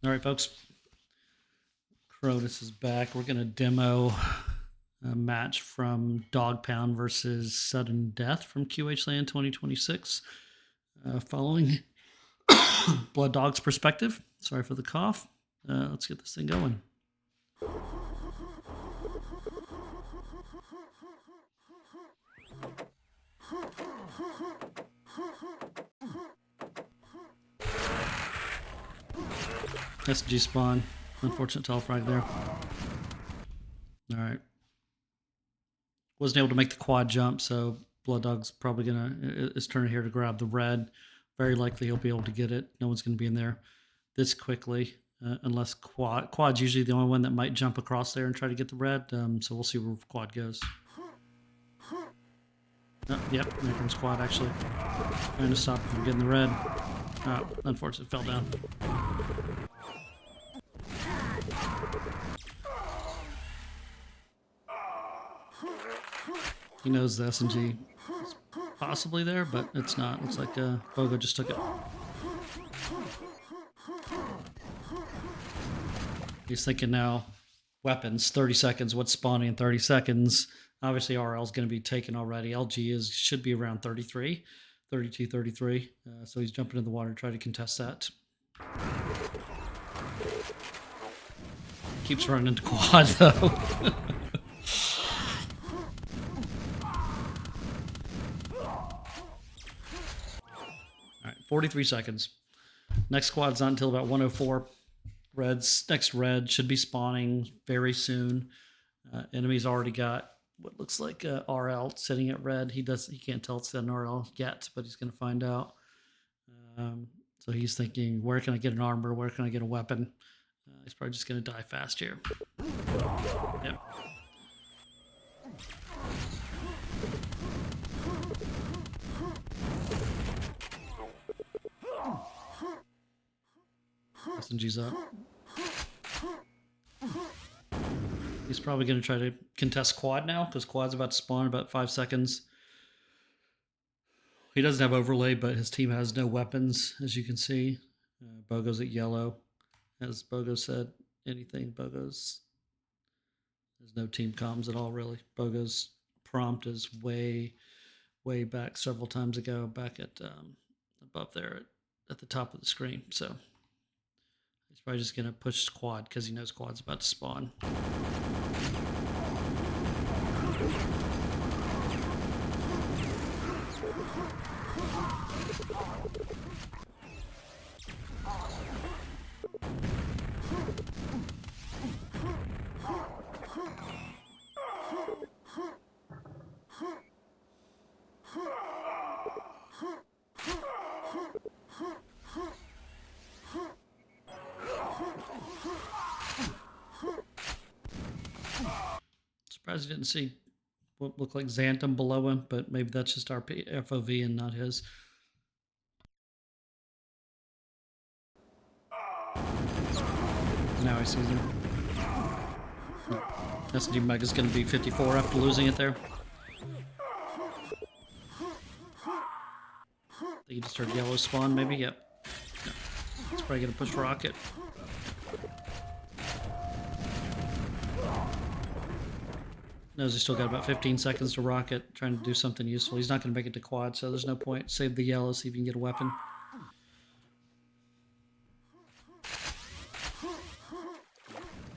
All right, folks. Cronus is back. We're going to demo a match from Dog Pound versus Sudden Death from QHLAN 2026. Following Blood Dog's perspective. Sorry for the cough. Let's get this thing going. SG spawn. Unfortunate telefrag there. All right. Wasn't able to make the quad jump, so Blood Dog's probably his turn here to grab the red. Very likely he'll be able to get it. No one's going to be in there this quickly, unless quad's usually the only one that might jump across there and try to get the red. So we'll see where quad goes. Yep, there comes quad actually. Trying to stop him from getting the red. Unfortunately, fell down. He knows the SNG is possibly there, but it's not. Looks like Bogo just took it. He's thinking now, weapons, 30 seconds. What's spawning in 30 seconds? Obviously, RL is going to be taken already. LG should be around 33, 32, 33. So he's jumping in the water to try to contest that. Keeps running into quad, though. All right, 43 seconds. Next quad's not until about 104. Next red should be spawning very soon. Enemy's already got what looks like RL sitting at red. He can't tell it's an RL yet, but he's going to find out. So he's thinking, where can I get an armor? Where can I get a weapon? He's probably just going to die fast here. Yep. SNG's up. He's probably going to try to contest quad now, because quad's about to spawn in about 5 seconds. He doesn't have overlay, but his team has no weapons, as you can see. Bogo's at yellow. As Bogo said, anything. There's no team comms at all, really. Bogo's prompt is way back several times ago, back at above there at the top of the screen. So he's probably just going to push quad because he knows quad's about to spawn. Surprised he didn't see what looked like Xantum below him, but maybe that's just our FOV and not his. Now he sees him. SNG Mega's going to be 54 after losing it there. I think he just heard yellow spawn, maybe? Yep. No. It's probably going to push rocket. Knows he's still got about 15 seconds to rocket, trying to do something useful. He's not going to make it to quad, so there's no point. Save the yellow, see if you can get a weapon.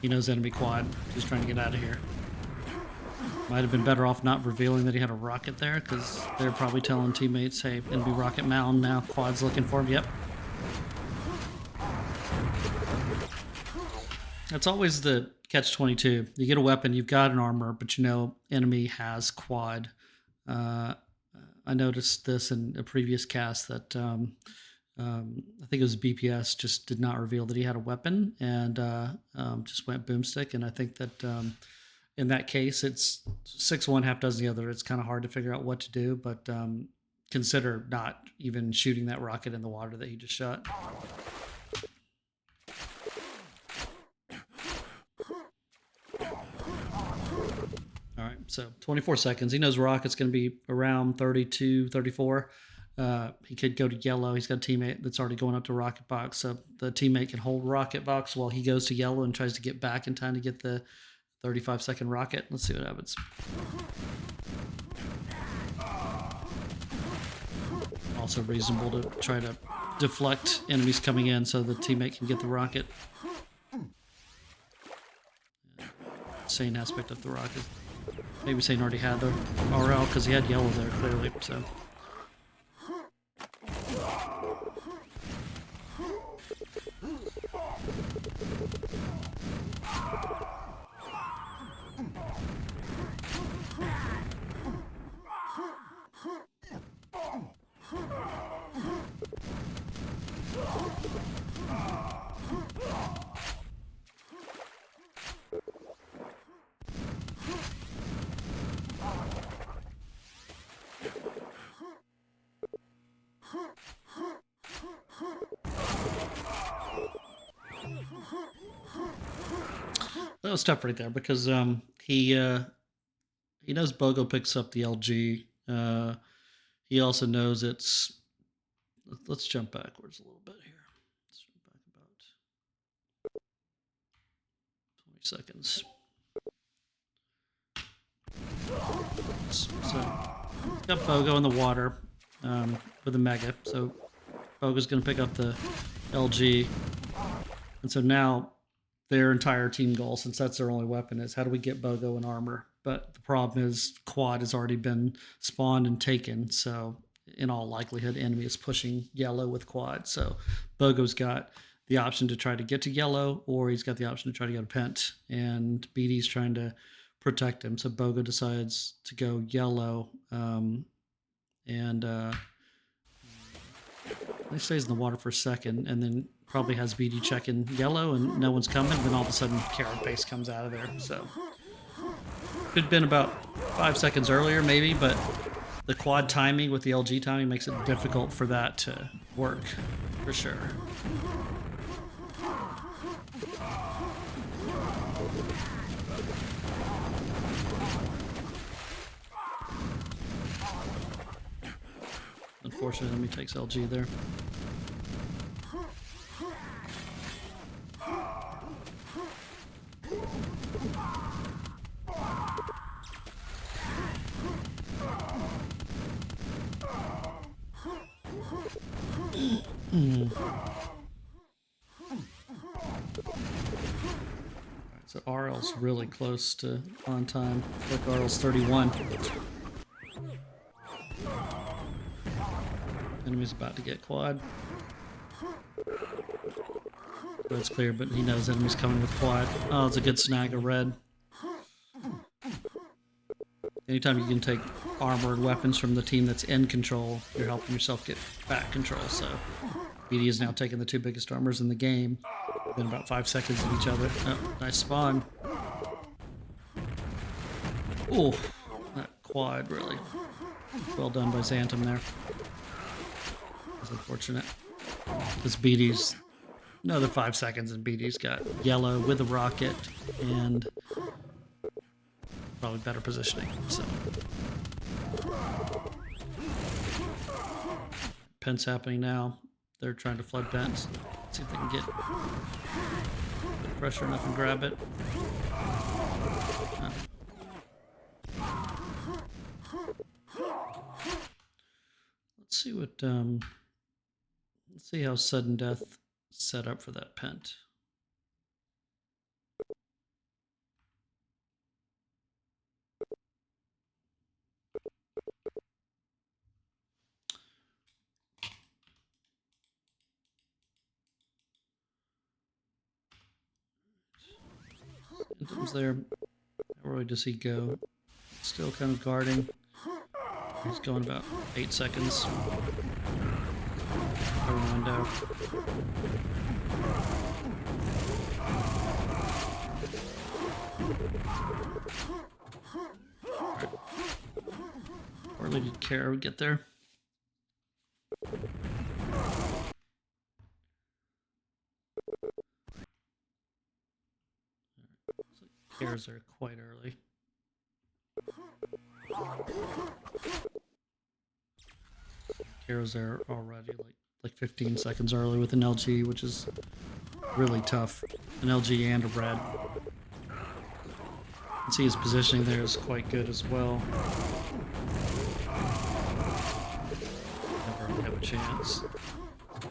He knows enemy quad. He's trying to get out of here. Might have been better off not revealing that he had a rocket there, because they're probably telling teammates, hey, enemy rocket mound now. Quad's looking for him. Yep. That's always the catch-22. You get a weapon, you've got an armor, but you know enemy has quad. I noticed this in a previous cast that I think it was BPS just did not reveal that he had a weapon and just went boomstick. And I think that in that case, it's 6-1, half dozen the other. It's kind of hard to figure out what to do, but consider not even shooting that rocket in the water that he just shot. All right, so 24 seconds. He knows rocket's going to be around 32, 34. He could go to yellow. He's got a teammate that's already going up to rocket box, so the teammate can hold rocket box while he goes to yellow and tries to get back in time to get the 35-second rocket. Let's see what happens. Also reasonable to try to deflect enemies coming in so the teammate can get the rocket. Sane aspect of the rocket. Maybe Sane already had the RL because he had yellow there clearly. So. That was tough right there because he knows Bogo picks up the LG. He also knows it's. Let's jump backwards a little bit here. Let's jump back about 20 seconds. So got Bogo in the water with a mega. So Bogo's going to pick up the LG, and so now their entire team goal, since that's their only weapon, is how do we get Bogo in armor? But the problem is quad has already been spawned and taken, so in all likelihood, enemy is pushing yellow with quad. So Bogo's got the option to try to get to yellow, or he's got the option to try to get a pent, and BD's trying to protect him. So Bogo decides to go yellow, and he stays in the water for a second, and then probably has BD checking yellow, and no one's coming. Then all of a sudden, Carapace comes out of there. So could have been about 5 seconds earlier, maybe, but the quad timing with the LG timing makes it difficult for that to work, for sure. Unfortunately, enemy takes LG there. So RL's really close to on time. Look, RL's 31. Enemy's about to get quad. Red's clear, but he knows enemy's coming with quad. Oh, it's a good snag of red. Anytime you can take armored weapons from the team that's in control, you're helping yourself get back control. So BD is now taking the two biggest armors in the game within about 5 seconds of each other. Oh, nice spawn. Oh, that quad really well done by Xantum there. That's unfortunate. Because BD's another 5 seconds and BD's got yellow with a rocket and probably better positioning. So Pent's happening now. They're trying to flood Pents. See if they can get pressure enough and grab it. Let's see what let's see how sudden death set up for that Pent. Phantom's there. Where does he go? Still kind of guarding. He's going about 8 seconds. Over the window. Right. Poorly did Kara get there. Cares are quite early. Kara's there already, like 15 seconds early with an LG, which is really tough. An LG and a red. You can see his positioning there is quite good as well. Never really have a chance.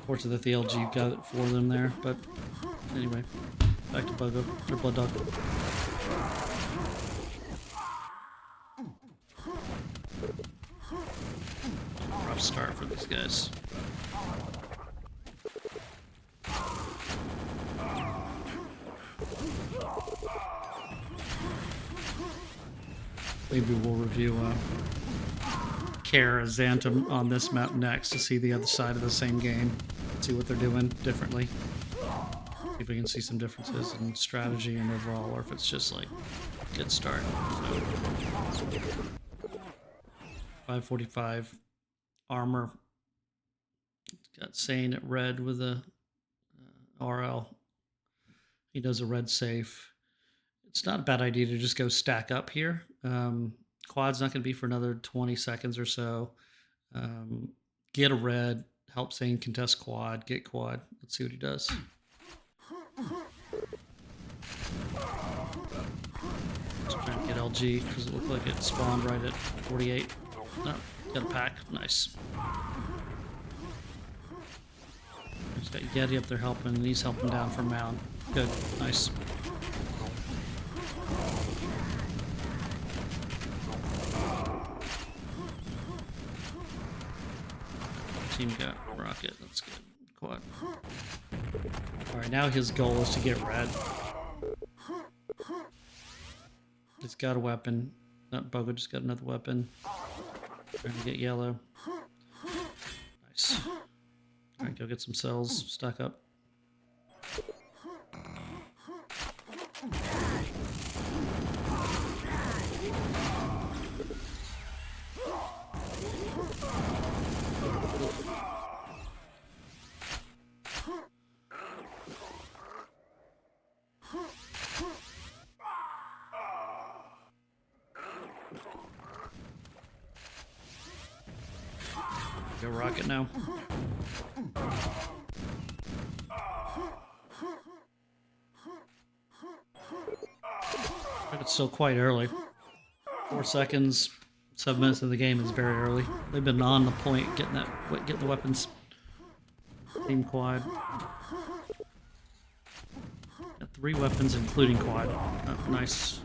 Fortunate that the LG got it for them there, but anyway, back to Buggo, or Blood Dog. Rough start for these guys. Maybe we'll review Kara Xantum on this map next to see the other side of the same game, see what they're doing differently. See if we can see some differences in strategy and overall, or if it's just like good start. So 545 armor. Got Sane at red with a RL. He does a red safe. It's not a bad idea to just go stack up here. Quad's not going to be for another 20 seconds or so. Get a red, help Sane contest quad, get quad. Let's see what he does. Just trying to get LG because it looked like it spawned right at 48. No, got a pack. Nice. He's got Yeti up there helping, and he's helping down from Mound. Good. Nice. Team got rocket. That's good. Quad. Alright, now his goal is to get red. He's got a weapon. Not Bogo, just got another weapon. Trying to get yellow. Nice. Alright, go get some cells. Stack up. Go rocket now. But it's still quite early. 4 seconds, 7 minutes of the game is very early. They've been on the point getting the weapons. Team quad. Got 3 weapons, including quad. Oh, nice.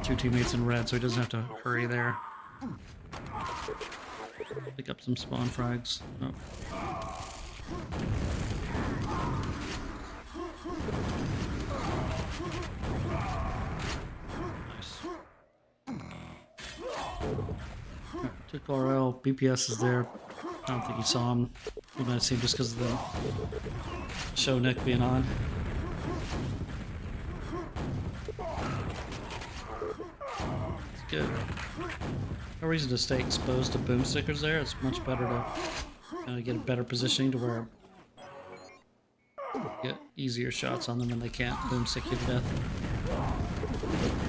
Two teammates in red, so he doesn't have to hurry there. Pick up some spawn frags. Oh. Nice. Took RL. BPS is there. I don't think he saw him. He might have seen him just because of the show neck being on. Good. No reason to stay exposed to boom stickers there. It's much better to get a better positioning to where you get easier shots on them and they can't boom stick you to death.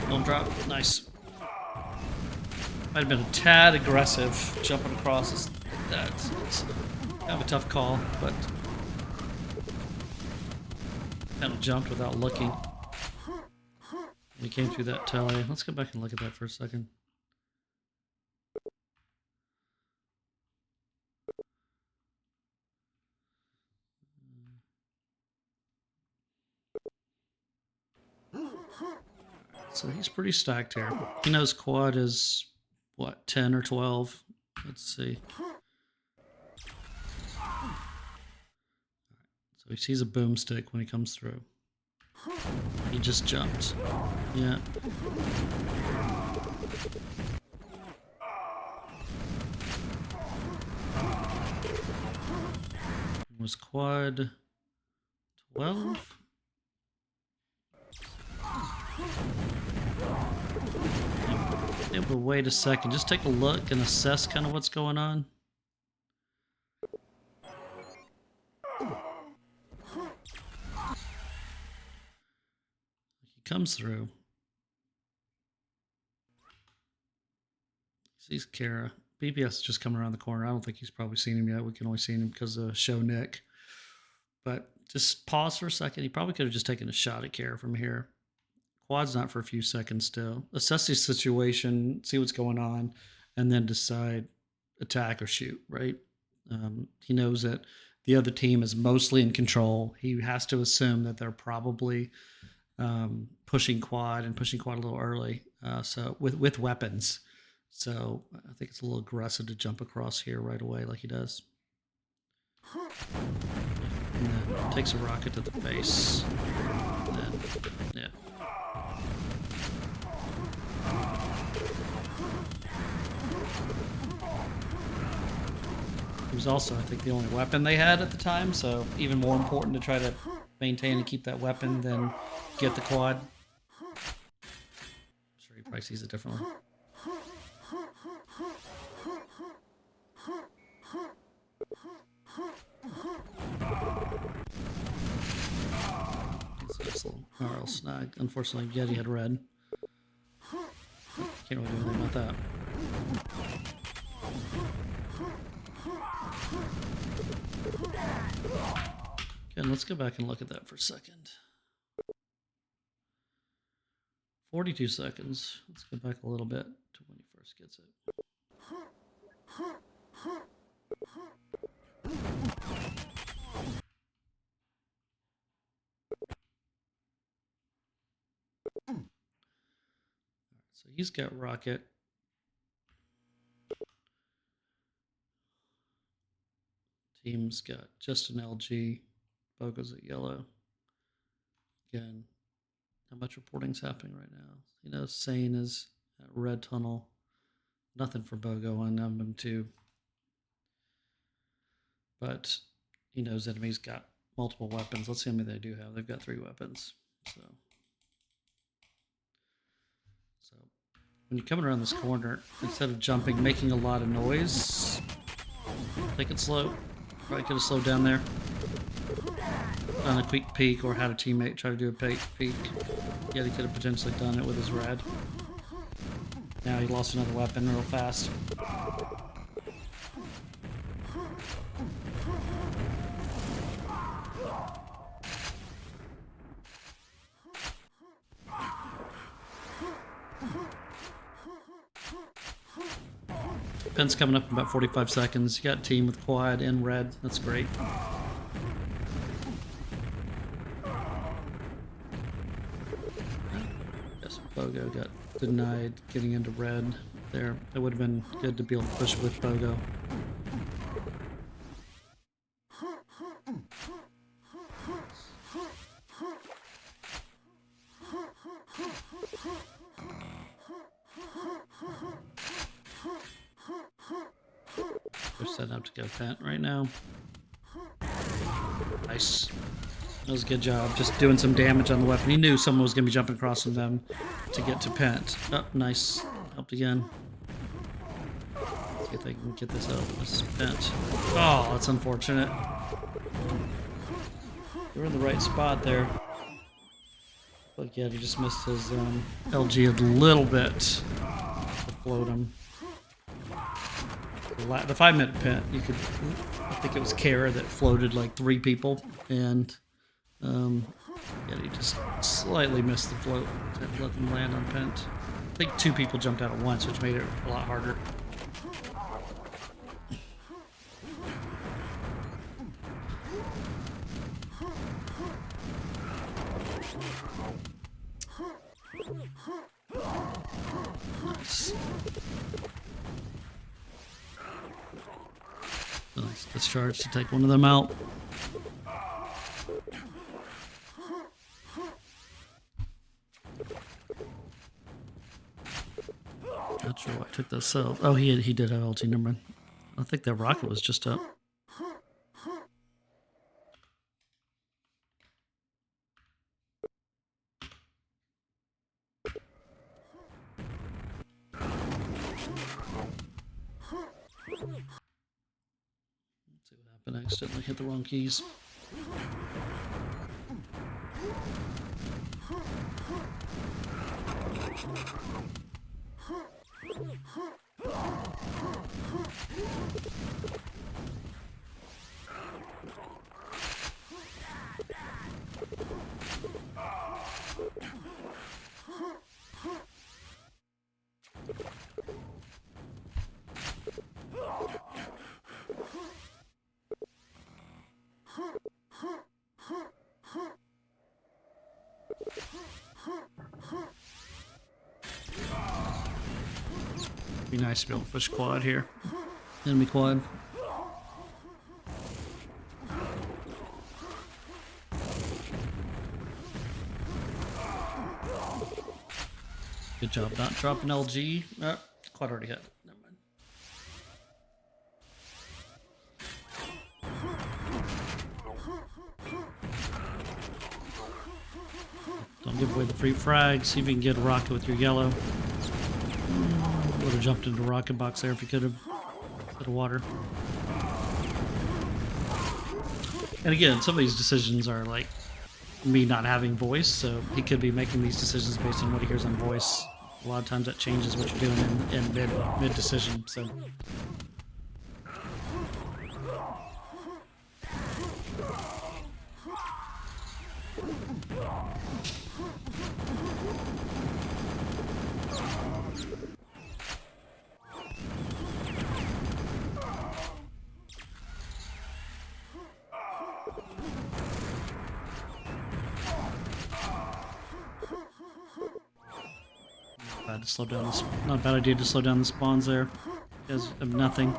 Don't drop. Nice. Might have been a tad aggressive jumping across that. It's kind of a tough call, but kind of jumped without looking. We came through that tele. Let's go back and look at that for a second. So he's pretty stacked here. He knows quad is, what, 10 or 12? Let's see. So he sees a boomstick when he comes through. He just jumped. Yeah. Was quad 12? Yeah, but wait a second. Just take a look and assess kind of what's going on. He comes through. Sees Kara. BBS is just coming around the corner. I don't think he's probably seen him yet. We can only see him because of show Nick. But just pause for a second. He probably could have just taken a shot at Kara from here. Quad's not for a few seconds still. Assess the situation, see what's going on, and then decide attack or shoot, right? He knows that the other team is mostly in control. He has to assume that they're probably pushing quad and pushing quad a little early. So with weapons. So I think it's a little aggressive to jump across here right away like he does. And then takes a rocket to the face. And then, yeah. It was also, I think, the only weapon they had at the time, so even more important to try to maintain and keep that weapon than get the quad. I'm sure he probably sees it differently. It's a nice little RL snag. Unfortunately, Yeti had red. Can't really do anything about that. Again, let's go back and look at that for a second. 42 seconds. Let's go back a little bit to when he first gets it. So he's got rocket. Team's got just an LG. Bogo's at yellow. Again, not much reporting's happening right now. You know, Sane is at red tunnel. Nothing for Bogo on M2. But he knows enemies got multiple weapons. Let's see how many they do have. They've got 3 weapons. So when you're coming around this corner, instead of jumping, making a lot of noise, take it slow. Probably could have slowed down there. Done a quick peek or had a teammate try to do a peek. Yeah, he could have potentially done it with his red. Now he lost another weapon real fast. Pen's coming up in about 45 seconds. You got a team with quad and red. That's great. Guess Bogo got denied getting into red there. It would have been good to be able to push with Bogo. They're setting up to go pent right now. Nice. That was a good job. Just doing some damage on the weapon. He knew someone was going to be jumping across from them to get to pent. Oh, nice. Helped again. Let's see if they can get this out. This is pent. Oh, that's unfortunate. They were in the right spot there. But yeah, he just missed his LG a little bit to float him. The 5-minute pent, you could, I think it was Kara that floated like 3 people, and yeah, he just slightly missed the float to let them land on pent. I think 2 people jumped out at once, which made it a lot harder. Nice. Nice discharge to take one of them out. Not sure why I took those cells. Oh, he did have LT, never mind. I think that rocket was just up. But I accidentally hit the wrong keys. Be nice to be able to push quad here. Enemy quad. Good job not dropping LG. Quad already hit. Never mind. Don't give away the free frag. See if you can get a rocket with your yellow. Would have jumped into the rocket box there if you could have. Bit of water. And again, some of these decisions are like me not having voice, so he could be making these decisions based on what he hears on voice. A lot of times that changes what you're doing in mid decision. So. To slow down this, not a bad idea to slow down the spawns there because of nothing.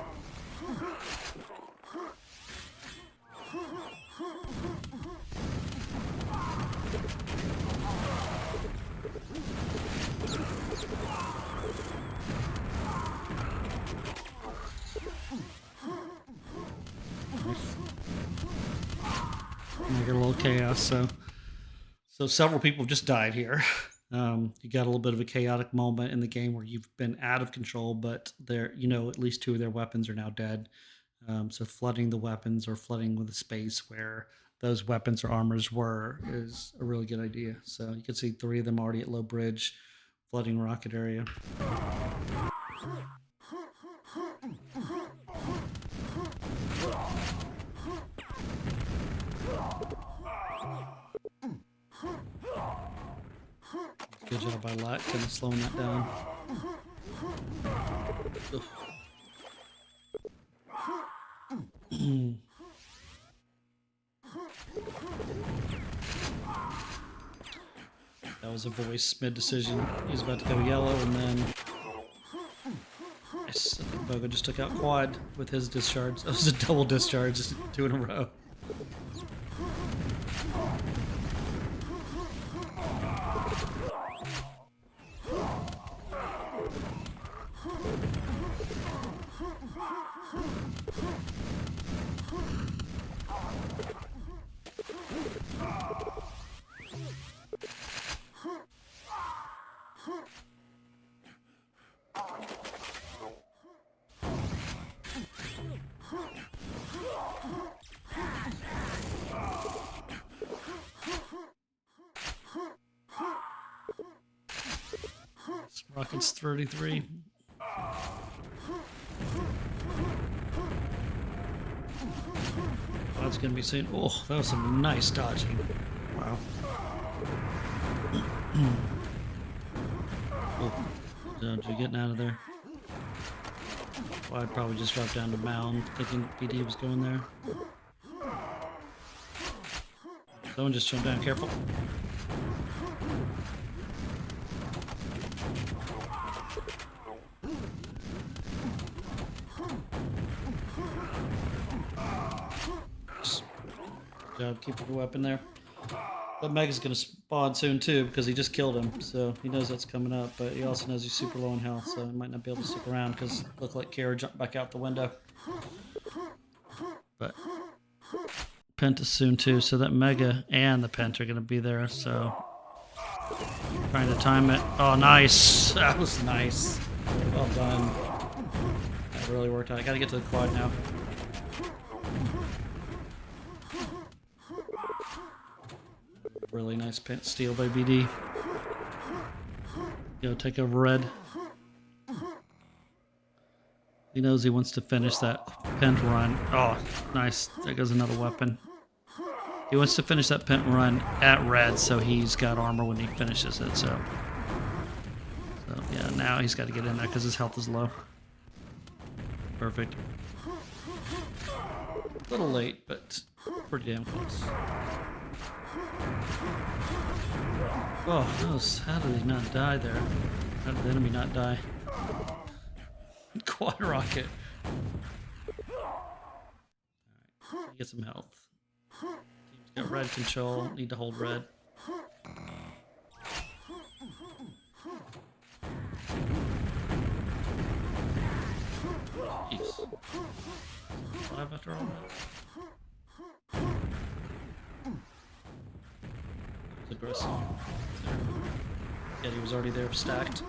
Make it a little chaos. So several people just died here. You got a little bit of a chaotic moment in the game where you've been out of control, but there, at least two of their weapons are now dead. So flooding the weapons or flooding with the space where those weapons or armors were is a really good idea. So you can see three of them already at low bridge, flooding rocket area. Good job by Lat, kind of slowing that down. That was a voice mid decision. He's about to go yellow, and then I think Boga just took out quad with his discharge. That was a double discharge, 2 in a row. Rocket's 33. That's gonna be seen. Oh, that was some nice dodging. Wow. Oh, did you getting out of there? Well, I'd probably just drop down to mound, thinking PD was going there. Someone just jumped down. Careful. Good job keeping the weapon there. But Mega's gonna spawn soon too because he just killed him, so he knows that's coming up. But he also knows he's super low in health, so he might not be able to stick around because it looked like Kara jumped back out the window. But Penta soon too, so that Mega and the Penta are gonna be there. So trying to time it. Oh, nice! That was nice. Well done. That really worked out. I gotta get to the quad now. Really nice steal by BD. Go take over red. He knows he wants to finish that pent run. Oh, nice. There goes another weapon. He wants to finish that pent run at red, so he's got armor when he finishes it. So yeah, now he's got to get in there because his health is low. Perfect. A little late, but pretty damn close. Oh, how did he not die there? How did the enemy not die? Quad rocket. Alright, get some health. Team's got red control. Need to hold red. Jeez. 5 after all that. That was aggressive. Yeah, he was already there stacked.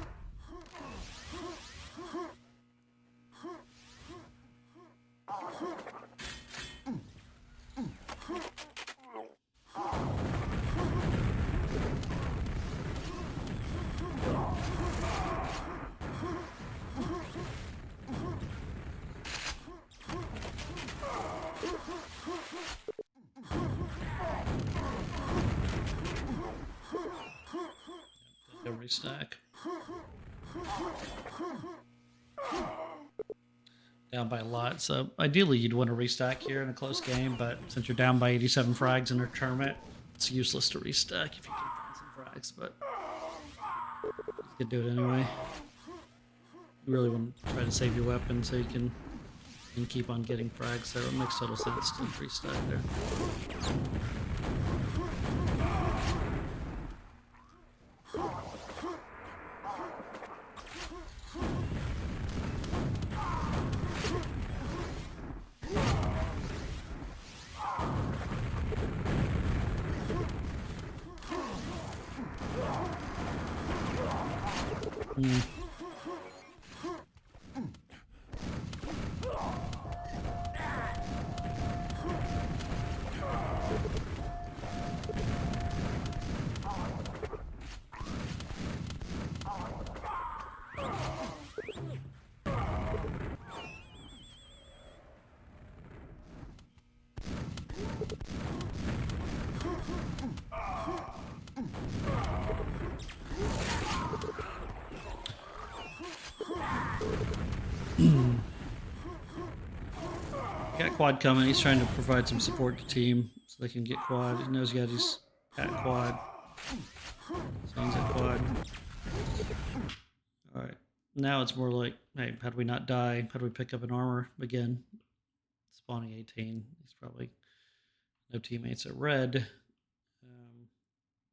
Every stack. Down by a lot, so ideally you'd want to restack here in a close game, but since you're down by 87 frags in a tournament, it's useless to restack if you can find some frags, but you could do it anyway. You really want to try to save your weapon so you can keep on getting frags, so it makes total sense to restack there. Got quad coming. He's trying to provide some support to team so they can get quad. He knows he got his at quad. So he's at quad. Alright. Now it's more like, hey, how do we not die? How do we pick up an armor again? Spawning 18. He's probably no teammates at red.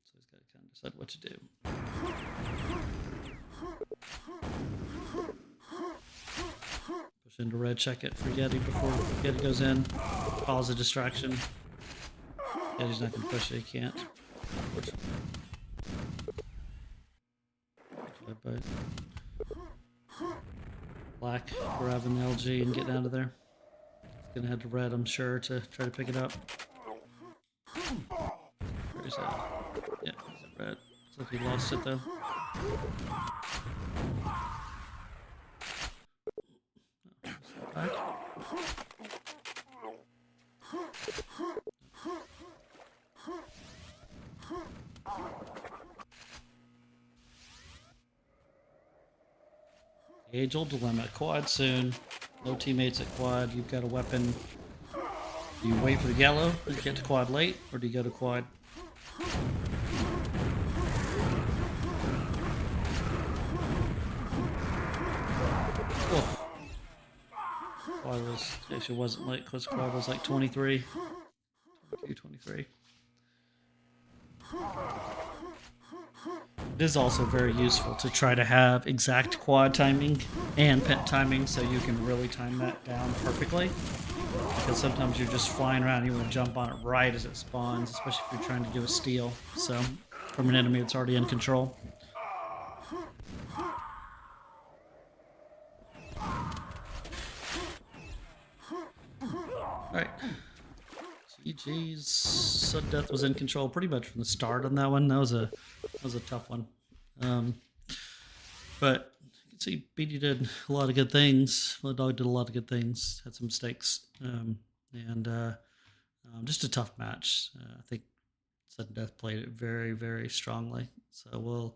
So he's got to kind of decide what to do. Push into red, check it for Yeti before Yeti goes in. Cause a distraction. Yeti's not going to push it, he can't. But black grabbing the LG and getting out of there. He's going to head to red, I'm sure, to try to pick it up. Where is that? Yeah, he's at red. Looks like he lost it though. Back. The age-old dilemma. Quad soon. No teammates at quad. You've got a weapon. Do you wait for the yellow and get to quad late, or do you go to quad? Oh. Quad was, actually wasn't late because quad was like 23. 22, 23. It is also very useful to try to have exact quad timing and pent timing so you can really time that down perfectly. Because sometimes you're just flying around and you want to jump on it right as it spawns, especially if you're trying to do a steal. So, from an enemy that's already in control. Alright. GG's. Sudden Death was in control pretty much from the start on that one. That was a tough one. But you can see BD did a lot of good things. The dog did a lot of good things. Had some mistakes, and just a tough match. I think Sudden Death played it very, very strongly. So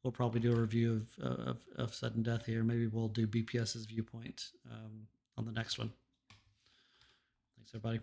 we'll probably do a review of Sudden Death here. Maybe we'll do BPS's viewpoint on the next one. Thanks, everybody.